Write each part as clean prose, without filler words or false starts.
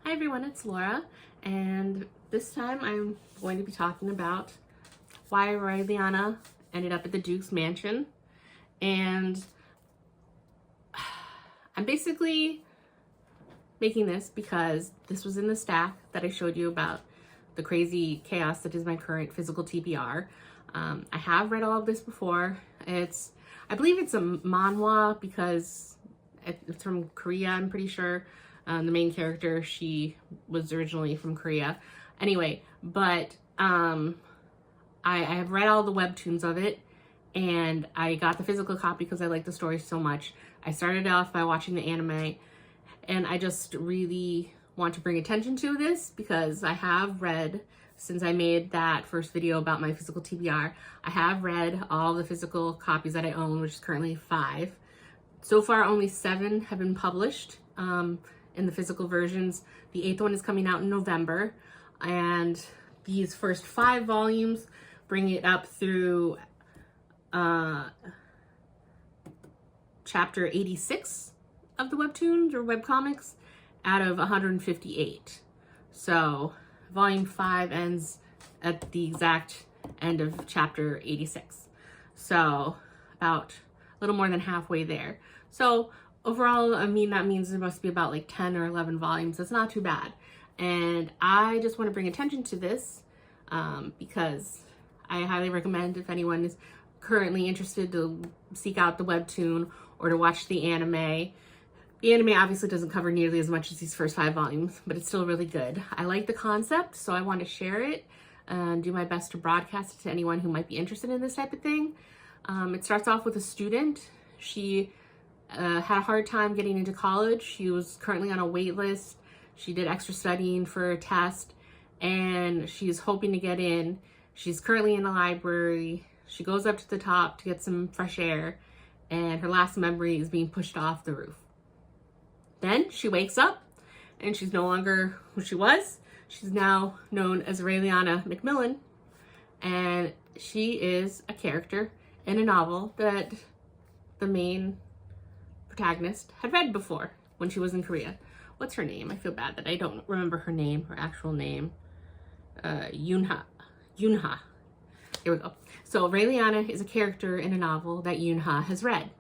Hi everyone, it's Laura, and this time I'm going to be talking about why Raeliana ended up at the Duke's mansion. And I'm basically making this because this was in the stack that I showed you about the crazy chaos that is my current physical TBR. I have read all of this before. I believe it's a manhwa because it's from Korea, I'm pretty sure. The main character, she was originally from Korea. Anyway, but I have read all the webtoons of it, and I got the physical copy because I like the story so much. I started off by watching the anime, and I just really want to bring attention to this because I have read, since I made that first video about my physical TBR, I have read all the physical copies that I own, which is currently 5. So far, only 7 have been published in the physical versions. The 8th one is coming out in November, and these first 5 volumes bring it up through chapter 86 of the webtoons or webcomics out of 158. So volume 5 ends at the exact end of chapter 86. So about a little more than halfway there. So overall, I mean, that means there must be about like 10 or 11 volumes. That's not too bad. And I just want to bring attention to this because I highly recommend, if anyone is currently interested, to seek out the webtoon or to watch the anime. The anime obviously doesn't cover nearly as much as these first 5 volumes, but it's still really good. I like the concept, so I want to share it and do my best to broadcast it to anyone who might be interested in this type of thing. It starts off with a student. She had a hard time getting into college. She was currently on a wait list. She did extra studying for a test, and she's hoping to get in. She's currently in a library. She goes up to the top to get some fresh air, and her last memory is being pushed off the roof. Then she wakes up, and she's no longer who she was. She's now known as Raeliana Macmillan, and she is a character in a novel that the main protagonist had read before when she was in Korea. What's her name? I feel bad that I don't remember her name, her actual name. Yunha. Here we go. So Raeliana is a character in a novel that Yunha has read.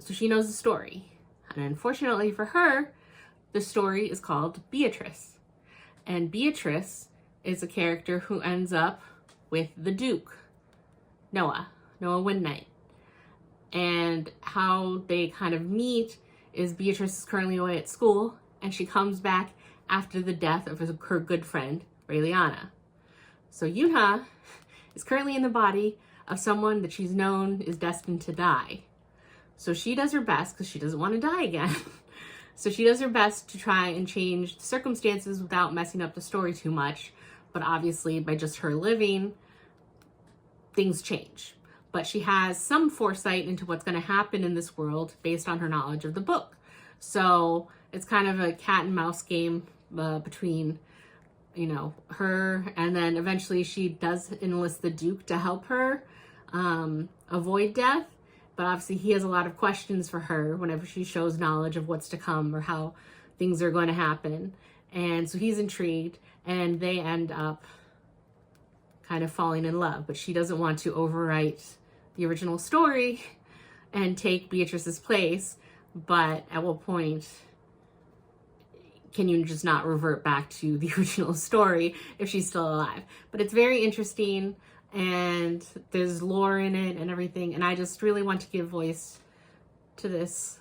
So she knows the story. And unfortunately for her, the story is called Beatrice. And Beatrice is a character who ends up with the Duke, Noah Windknight. And how they kind of meet is Beatrice is currently away at school, and she comes back after the death of her good friend, Raeliana. So Yunha is currently in the body of someone that she's known is destined to die. So she does her best, because she doesn't want to die again. So she does her best to try and change the circumstances without messing up the story too much. But obviously, by just her living, things change. But she has some foresight into what's going to happen in this world based on her knowledge of the book. So it's kind of a cat and mouse game between, her, and then eventually she does enlist the Duke to help her avoid death. But obviously he has a lot of questions for her whenever she shows knowledge of what's to come or how things are going to happen. And so he's intrigued, and they end up kind of falling in love. But she doesn't want to overwrite the original story and take Beatrice's place. But at what point can you just not revert back to the original story if she's still alive? But it's very interesting, and there's lore in it and everything, and I just really want to give voice to this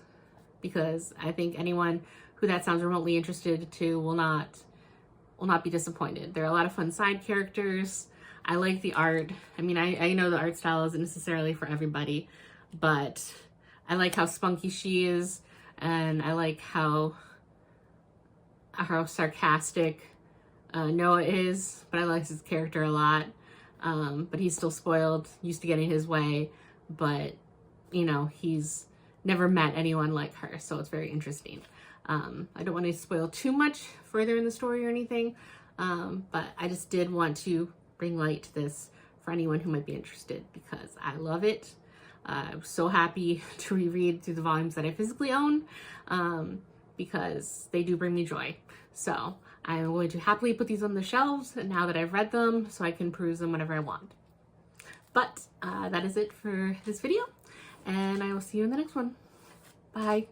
because I think anyone who that sounds remotely interested to will not be disappointed. There are a lot of fun side characters. I like the art. I mean, I know the art style isn't necessarily for everybody, but I like how spunky she is, and I like how sarcastic Noah is, but I like his character a lot. But he's still spoiled, used to getting his way, but he's never met anyone like her, so it's very interesting. I don't want to spoil too much further in the story or anything, but I just did want to bring light to this for anyone who might be interested because I love it. I'm so happy to reread through the volumes that I physically own. because they do bring me joy. So I'm going to happily put these on the shelves now that I've read them so I can peruse them whenever I want. But that is it for this video, and I will see you in the next one. Bye.